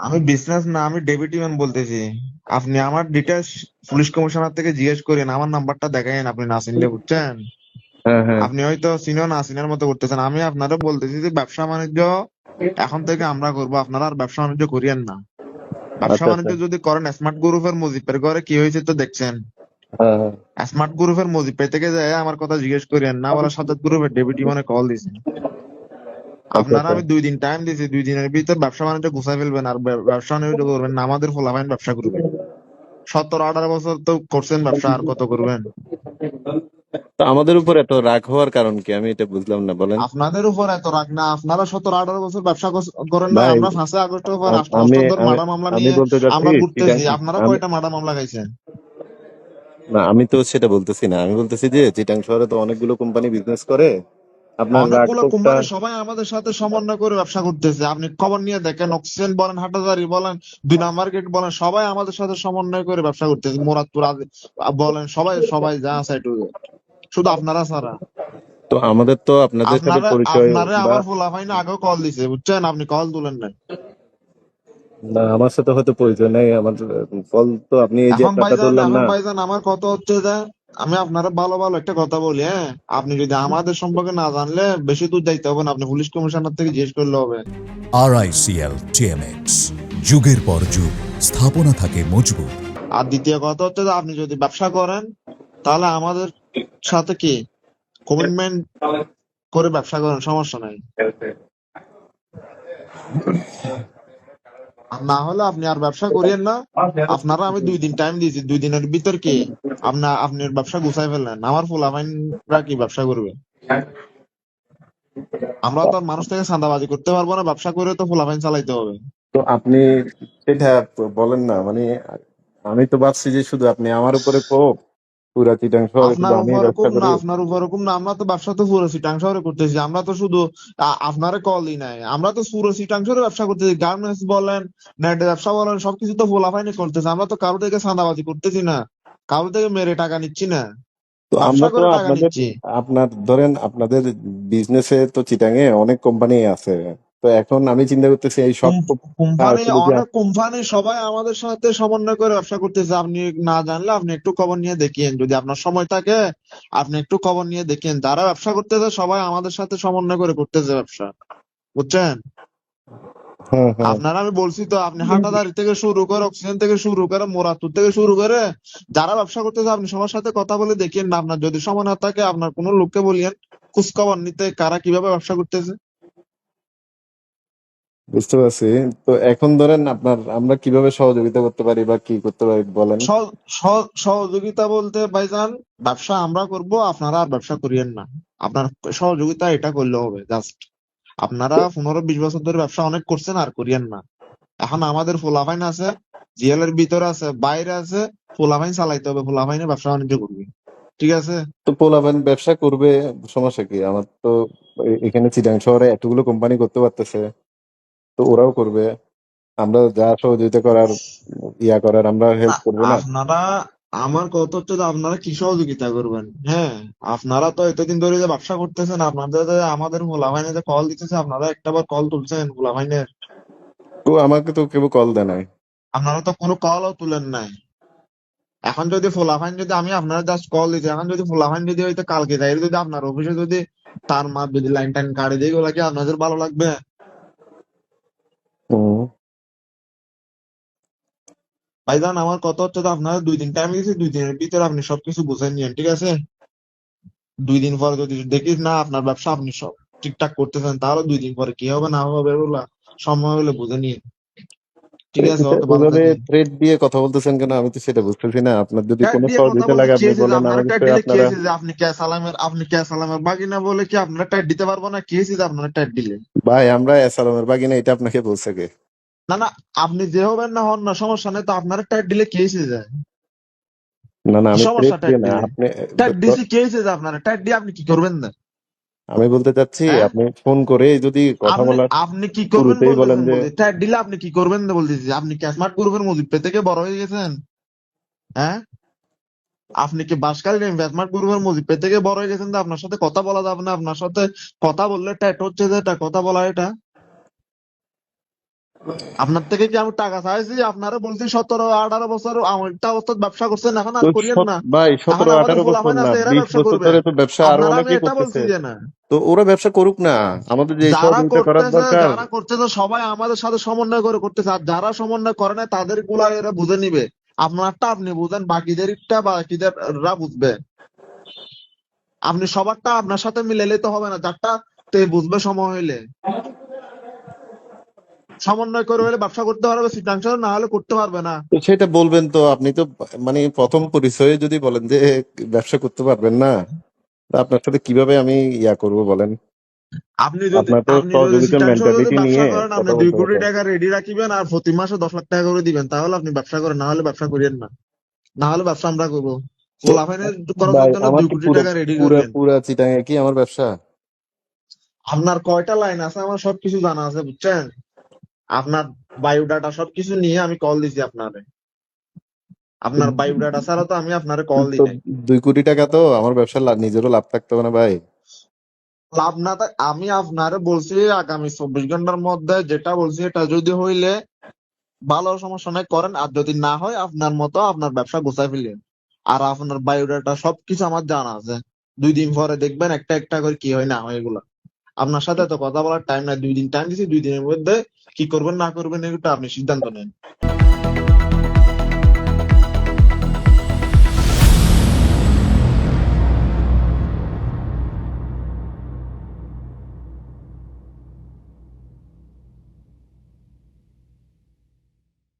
আমি বিজনেস না, আমি ডেপুটি ম্যান বলতেছি। আপনি আমার ডিটেলস পুলিশ কমিশনার থেকে জিজ্ঞেস করেন, আমার নাম্বারটা দেখাইন, আপনি না চিনলে, বুঝছেন? হ্যাঁ হ্যাঁ। আপনি হয়তো চিনো না চিনার মতো করতেছেন। আমি আপনারা বলতেছি যে ব্যবসা বাণিজ্য এখন থেকে আমরা করব, আপনারা আর ব্যবসা বাণিজ্য করিয়েন না। ব্যবসা আচ্ছা আচ্ছা। বাণিজ্য যদি করেন, স্মার্ট গ্রুপের মুজিবের ঘরে কি হয়েছে তো দেখছেন। হ্যাঁ হ্যাঁ। স্মার্ট গ্রুপের মুজিব থেকে যায় আমার কথা জিজ্ঞেস করেন না, বলা সাজ্জাদ গ্রুপের ডেপুটি মানে কল দিছে। আচ্ছা আপনারা আচ্ছা। আমি 2 দিন টাইম দিয়েছি, 2 দিনের ভিতর ব্যবসা বাণিজ্য গুছাই ফেলবেন, আর ব্যবসা বাণিজ্য করবেন না আমাদের ফলাফাইন ব্যবসা করবে। 17-18 বছর তো করছেন ব্যবসা, আর কত করবেন? তো আমাদের উপর এত রাগ হওয়ার কারণ কি, আমি এটা বুঝলাম না, বলেন। আপনাদের উপর এত রাগ না, আপনারা 17-18 বছর ব্যবসা করেন না। ভাই আমরা 5ই আগস্টের পর রাষ্ট্র আমি হস্তান্তর আমি মার্ডার মামলা আমি নিয়ে বলতে চাচ্ছি আমরা ঘুরতেছি, চিটাং। আপনারা আমি কয়টা মার্ডার মামলা গাইছেন? না, আমি তো সেটা বলতেছি না, আমি বলতেছি যে চিটাং শহরে তো অনেকগুলো কোম্পানি বিজনেস করে, আপনার রাগ অনেকগুলো ক্ষোভটা। কোম্পানি সবাই আমাদের সাথে সমন্বয় করে ব্যবসা করতেছে, আপনি খবর নিয়ে দেখেন। অক্সিজেন বলেন, হাটাজারি বলেন, 2 নাম্বার গেট বলেন, সবাই আমাদের সাথে সমন্বয় করে ব্যবসা করতেছে। মুরাদপুর বলেন, সবাই সবাই যা আছে একটু, শুধু আপনারা ছাড়া। তো আমাদের তো আপনাদের সাথে আপনারা পরিচয় আপনারে বা আমার ফুলাফাইন আগেও কল দিছে, বুঝছেন? আপনি কল তুলেন না। না, আমার সাথে হয়তো পরিচয় নেই আমার। কল তো আপনি এই যে আপনারটা ধরলাম এখন না। ভাইজান আমার কথা হচ্ছে যে আমি আপনারা ভালো ভালো একটা কথা বলি, হ্যাঁ? আপনি যদি আমাদের সম্পর্কে না জানলে বেশি দূর যাইতে হবে না, আপনি পুলিশ কমিশনার থেকে জিজ্ঞেস করলে হবে। RICL TMX, যুগের পর যুগ স্থাপনা থাকে মজবুত। আর দ্বিতীয় কথা হচ্ছে যে আপনি যদি ব্যবসা করেন, তাহলে আমাদের সাথে কি কমিটমেন্ট করে ব্যবসা করেন, সমস্যা নাই। আর না হলে আপনি আর ব্যবসা করিয়েন না। আপনারা আমি 2 দিন টাইম দিয়েছি, 2 দিনের ভিতর কি আপনার ব্যবসা গুছাই ফেললেন, আমার ফুলাফাইনরা কি ব্যবসা করবে? আমরা তো আর মানুষ থেকে চাঁদাবাজি করতে পারবো না, ব্যবসা করে তো ফুলাফাইন চালাইতে হবে। তো আপনি সেটা বলেন না, মানে আমি তো ভাবছি যে শুধু আপনি আমার উপরে ক্ষোভ, পুরা চিটাং শহরে শুধু আমি ব্যবসা করি। আপনার উপর হুকুম না, আমরা তো ব্যবসা তো পুরো চিটাং শহরে করতেছি। আমরা তো শুধু আপনারে কলই নাই, আমরা তো পুরো চিটাং শহরে ব্যবসা করতেছি। গার্মেন্টস বলেন, নেট ব্যবসা বলেন, সবকিছু তো ফুলাফাইনি করতেছে। আমরা তো কারো থেকে চাঁদাবাজি করতেছি না, কারো থেকে মেরে টাকা নিচ্ছি না, তো ব্যবসা আমরা তো করে টাকা আপনাদের, নিচ্ছি। আপনার ধরেন আপনাদের বিজনেসে তো চিটাঙে অনেক কোম্পানি আছে। তো এখন আমি চিন্তা করতেছি এই সব কোম্পানি, শুধু যে অনেক কোম্পানি সবাই আমাদের সাথে সমন্বয় করে ব্যবসা করতেছে। আপনি না জানলে আপনি একটু খবর নিয়ে দেখিয়েন, যদি আপনার সময় থাকে আপনি একটু খবর নিয়ে দেখিয়েন। যারা ব্যবসা করতেছে সবাই আমাদের সাথে সমন্বয় করে করতেছে ব্যবসা, বুঝছেন? হ্যাঁ হ্যাঁ। আপনারা আমি বলছি তো, আপনি হাটাদারি থেকে শুরু করে, অক্সিজেন থেকে শুরু করে, মোরাতুর থেকে শুরু করে যারা ব্যবসা করতেছে আপনি সবার সাথে কথা বলে দেখিয়েন না। আপনার যদি সময় না থাকে আপনার কোনো লোককে বলিয়েন খোঁজ খবর নিতে, কারা কিভাবে ব্যবসা করতেছে। বুঝতে পারছি। তো এখন ধরেন আপনার আমরা কিভাবে সহযোগিতা করতে পারি বা কি করতে পারি বলেন। সহযোগিতা বলতে ভাইজান, ব্যবসা আমরা করব, আপনারা আর ব্যবসা করিয়েন না। আপনার সহযোগিতা এটা করলে হবে জাস্ট। আপনারা 15-20 বছর ধরে ব্যবসা অনেক করছেন, আর করিয়েন না। এখন আমাদের ফুলাফাইন আছে, জিএল এর ভিতরে আছে, বাইরে আছে, ফুলাফাইন চালাইতে হবে, ফুলাফাইনে ব্যবসা বাণিজ্য করবে, ঠিক আছে? তো পোলাপান ব্যবসা করবে, সমস্যা কি? আমার তো এখানে চিটাং শহরে এতগুলো কোম্পানি করতে পারতেছে, তো ওরাও করবে। আমরা যা সহযোগিতা করার, ইয়া করার, আমরা হেল্প করবো না? আপনারা, আমার কথা হচ্ছে যে আপনারা কি সহযোগিতা করবেন? হ্যাঁ, আপনারা তো এতদিন ধরে যে ব্যবসা করতেছেন, আপনাদের যে আমাদের ফুলাফাইনে যে কল দিতেছে, আপনারা একটাবার কল তুলছেন ফুলাফাইনের? তো আমাকে তো কেউ কল দেয় নাই। আপনারা তো কোনো কলও তুলেন নাই। এখন যদি ফুলাফাইন, যদি আমি আপনারা জাস্ট কল দিচ্ছি, এখন যদি ফুলাফাইন যদি হয়তো কালকে যাই, যদি আপনার অফিসে যদি তার মাপ যদি লাইন টাইন কাটে দিয়ে, ওগুলা কি আপনাদের ভালো লাগবে? হুম। ভাইজান আমার কথা হচ্ছে যে আপনারা 2 দিন টাইম দিয়েছি, 2 দিনের ভিতরে আপনি সবকিছু বুঝে নিয়েন, ঠিক আছে? 2 দিন পরে যদি দেখিস না আপনার ব্যবসা আপনি সব ঠিকঠাক করতেছেন, তাহলে 2 দিন পরে কি হবে না হবে ওগুলা সময় হলে বুঝে নিয়ে, ঠিক আছে? এটা ওকে, ভালো এভাবে থাকেন। থ্রেড দিয়ে কথা বলতেছেন কেন, আমি তো সেটা বুঝতেছি না। আপনার যদি ট্যাগ কোনো দিয়ে কথা সহযোগিতা বলতে লাগে কি আপনি হয়েছে যে বলেন, আমি আপনারা ট্যাগ নিশ্চয়ই দিলে কি আপনারা। হয়েছে যে আপনি কে সালামের বাগিনা বলে কি আপনারা ট্যাগ দিতে পারবো না? কি হয়েছে যে আপনারা ট্যাগ দিলে? ভাই আমরা এসালামের বাগিনা, এটা আপনাকে বলছে কে? না না, আপনি যে হবেন না হন না, সমস্যা নেই তো, আপনারা ট্যাগ দিলে কি হয়েছে যায়? না না, কি আমি থ্রেড সমস্যা ট্যাগ দিয়ে না দিলে? আপনি। ট্যাগ দিছি কি হয়েছে যে আপনারা ট্যাগ দিয়ে আপনি কি করবেন না? আমি বলতে চাচ্ছি হ্যাঁ, আপনি ফোন করে যদি কথা আপনি বলার আপনি কি করবেন শুরুতেই বলেন বলতেছেন, যে। বলতে ট্যাগ দিলে আপনি কি করবেন না বলতেছি। আপনি কি স্মার্ট গ্রুপের মুজিব থেকে বড় হয়ে গেছেন? হ্যাঁ, আপনি কি বাসকালী স্মার্ট গ্রুপের মুজিব থেকে বড় হয়ে গেছেন যে আপনার সাথে কথা বলা যাবে না? আপনার সাথে কথা বললে ট্যাট হচ্ছে যে এটা কথা বলা, এটা আপনার থেকে কি আমি টাকা চাইছি? আপনারা বলছি 17-18 বছর একটা অবস্থায় ব্যবসা করছেন, এখন আর তো করিয়েন না। ভাই এখন 17-18 আমাদের বছর পোলাপাইন না, আছে, এরা 20 ব্যবসা বছর করবে। ধরে তো ব্যবসা আরো আপনারা আমি অনেকেই এটা বলছি করতেছে। যে না, তো ওরা ব্যবসা করুক না, আমাদের যে সহযোগিতা করার দরকার। যারা করতেছে সবাই আমাদের সাথে সমন্বয় করে করতেছে, আর যারা সমন্বয় করে না তাদের গুলা এরা বুঝে নিবে। আপনারটা আপনি বুঝেন, বাকিদেররা বুঝবে। আপনি সবারটা আপনার সাথে মিলাইলে তো হবে না, যারটা তে বুঝবে সময় হইলে। সমন্বয় করে হলে ব্যবসা করতে পারবে চিটাং শহরে, না হলে করতে পারবে না। তো সেটা বলবেন তো, আপনি তো মানে প্রথম পরিচয়ে যদি বলেন যে ব্যবসা করতে পারবেন না, তা আপনার সাথে কিভাবে আমি ইয়া করব বলেন? আপনার তো আপনি যদি সহযোগিতার চিটাং শহরে যদি মেন্টালিটি ব্যবসা নিয়ে করেন, আপনি কথা 2 বলতে কোটি হবে। টাকা রেডি রাখিবেন আর প্রতি মাসে 10 লাখ টাকা করে দিবেন, তাহলে আপনি ব্যবসা করেন, না হলে ব্যবসা করিয়েন না। না হলে ব্যবসা আমরা করবো। তো পোলাপাইনের খরচের ভাই জন্য আমার 2 কি কোটি পুরো টাকা রেডি পুরা করবেন। পুরা চিটাঙে কি আমার ব্যবসা? আপনার কয়টা লাইন আছে আমার সবকিছু জানা আছে, বুঝছেন? আপনার বায়োডাটা সবকিছু নিয়ে আমি কল দিছি আপনারে। আপনার বায়োডাটা ছাড়া তো আমি আপনারে কল তো দিই নাই। 2 কোটি টাকা তো আমার ব্যবসার নিজেরও লাভ থাকতে হবে না ভাই? লাভ না আমি আপনারে বলছি আগামী 24 ঘন্টার মধ্যে যেটা বলছি এটা যদি হইলে ভালো, সমস্যা নাই করেন, আর যদি না হয় আপনার মতো আপনার ব্যবসা গোছায় ফেলেন। আর আপনার বায়োডাটা সবকিছু আমার জানা আছে। 2 দিন পরে দেখবেন একটা একটা করে কি হয় না হয় এগুলা। আপনার সাথে তো কথা বলার টাইম নাই, 2 দিন টাইম দিছি, 2 দিনের মধ্যে কি করবেন না করবেন এটা আপনি সিদ্ধান্ত নেন।